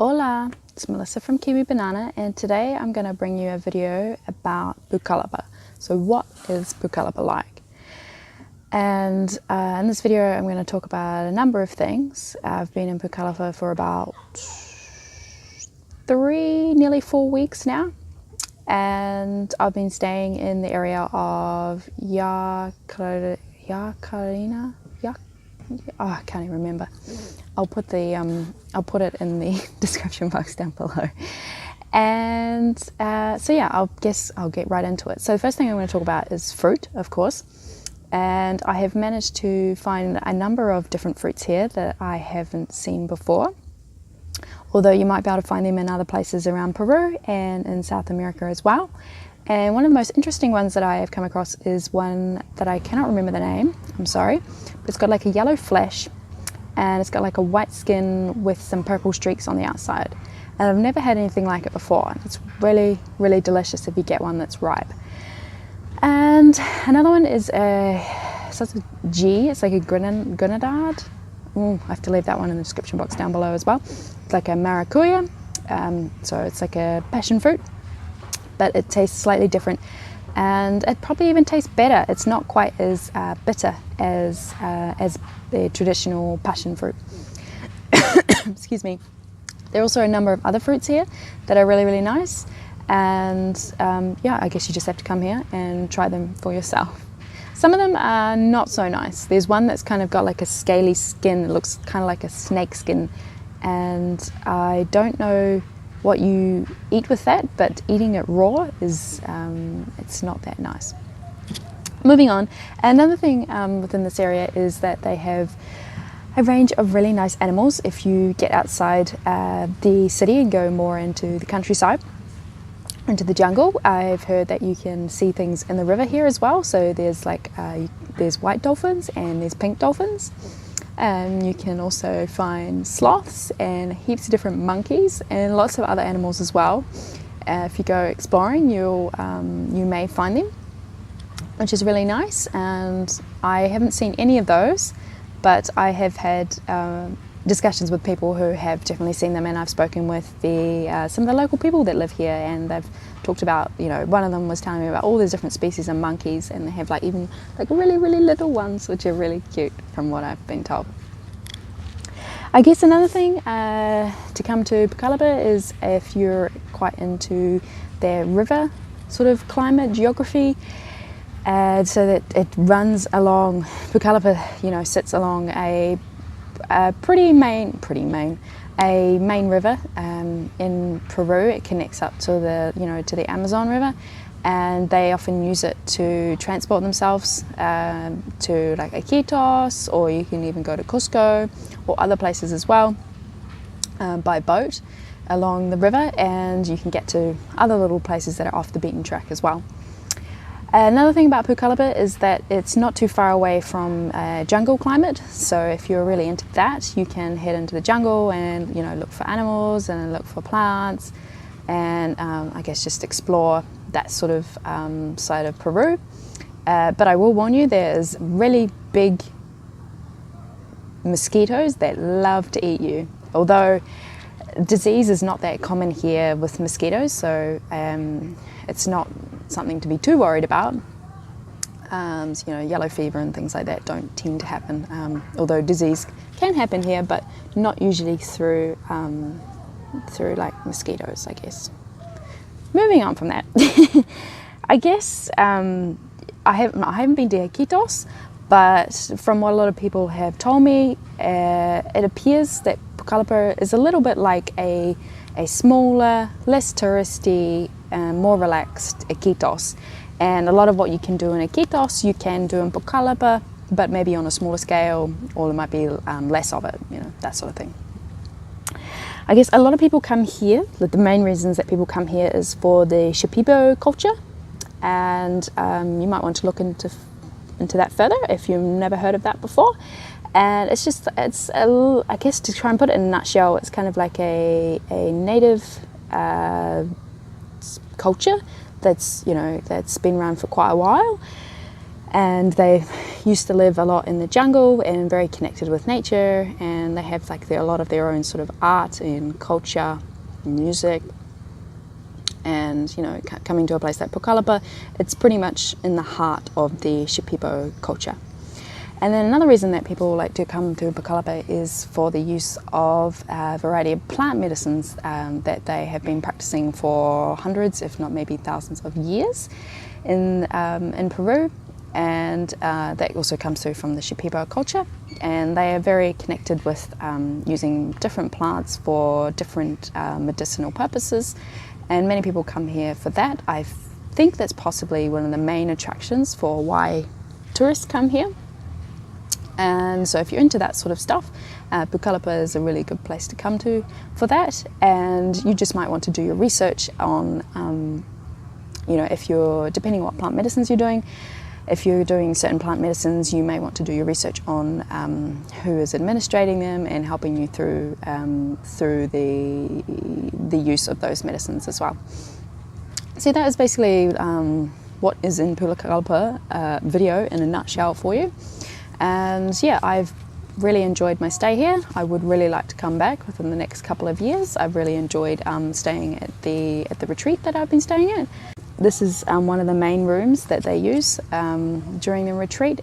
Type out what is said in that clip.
Hola, it's Melissa from Kiwi Banana, and today I'm going to bring you a video about Pucallpa. So what is Pucallpa like? And in this video I'm going to talk about a number of things. I've been in Pucallpa for about nearly 4 weeks now, and I've been staying in the area of Yarinacocha. I can't even remember. I'll put it in the description box down below. And so yeah, I'll get right into it. So the first thing I'm going to talk about is fruit, of course. And I have managed to find a number of different fruits here that I haven't seen before. Although you might be able to find them in other places around Peru and in South America as well. And one of the most interesting ones that I have come across is one that I cannot remember the name, I'm sorry, but it's got like a yellow flesh and it's got like a white skin with some purple streaks on the outside. And I've never had anything like it before. It's really, really delicious if you get one that's ripe. And another one is starts with G, it's like a Granadilla. I have to leave that one in the description box down below as well. It's like a maracuya, so it's like a passion fruit, but it tastes slightly different, and it probably even tastes better. It's not quite as bitter as the traditional passion fruit. Excuse me. There are also a number of other fruits here that are really, really nice, and yeah, I guess you just have to come here and try them for yourself. Some of them are not so nice. There's one that's kind of got like a scaly skin. It looks kind of like a snake skin, and I don't know what you eat with that, but eating it raw is it's not that nice. Moving on, another thing within this area is that they have a range of really nice animals if you get outside the city and go more into the countryside, into the jungle. I've heard that you can see things in the river here as well. So there's like there's white dolphins and there's pink dolphins. You can also find sloths and heaps of different monkeys and lots of other animals as well. If you go exploring, you may find them, which is really nice. And I haven't seen any of those, but I have had discussions with people who have definitely seen them, and I've spoken with some of the local people that live here, and they've talked about, you know, one of them was telling me about all these different species of monkeys, and they have like even like really, really little ones, which are really cute from what I've been told. I guess another thing to come to Pucallpa is if you're quite into their river sort of climate, geography, so that it runs along, Pucallpa, you know, sits along a main river in Peru. It connects up to the Amazon River, and they often use it to transport themselves to like Iquitos, or you can even go to Cusco or other places as well by boat along the river, and you can get to other little places that are off the beaten track as well. Another thing about Pucallpa is that it's not too far away from jungle climate, so if you're really into that, you can head into the jungle and, you know, look for animals and look for plants, and I guess just explore that sort of side of Peru. But I will warn you, there's really big mosquitoes that love to eat you, although disease is not that common here with mosquitoes, so it's not something to be too worried about. So, you know, yellow fever and things like that don't tend to happen, although disease can happen here, but not usually through like mosquitoes, I guess. Moving on from that, I guess I haven't been to Iquitos, but from what a lot of people have told me, it appears that Pucallpa is a little bit like a smaller, less touristy, more relaxed Iquitos. And a lot of what you can do in Iquitos, you can do in Pucallpa, but maybe on a smaller scale, or it might be less of it, you know, that sort of thing. I guess a lot of people come here, the main reasons that people come here is for the Shipibo culture, and you might want to look into that further if you've never heard of that before. And I guess to try and put it in a nutshell, it's kind of like a native culture that's been around for quite a while. And they used to live a lot in the jungle and very connected with nature, and they have like a lot of their own sort of art and culture, music. And you know, coming to a place like Pucallpa, it's pretty much in the heart of the Shipibo culture. And then another reason that people like to come to Pucallpa is for the use of a variety of plant medicines that they have been practicing for hundreds, if not maybe thousands of years in Peru. And that also comes through from the Shipibo culture, and they are very connected with using different plants for different medicinal purposes, and many people come here for that. I think that's possibly one of the main attractions for why tourists come here. And so if you're into that sort of stuff, Pucallpa is a really good place to come to for that. And you just might want to do your research on, you know, if you're, depending on what plant medicines you're doing, if you're doing certain plant medicines, you may want to do your research on who is administrating them and helping you through the use of those medicines as well. So that is basically what is in Pucallpa video in a nutshell for you. And yeah, I've really enjoyed my stay here. I would really like to come back within the next couple of years. I've really enjoyed staying at the retreat that I've been staying at. This is one of the main rooms that they use during the retreat.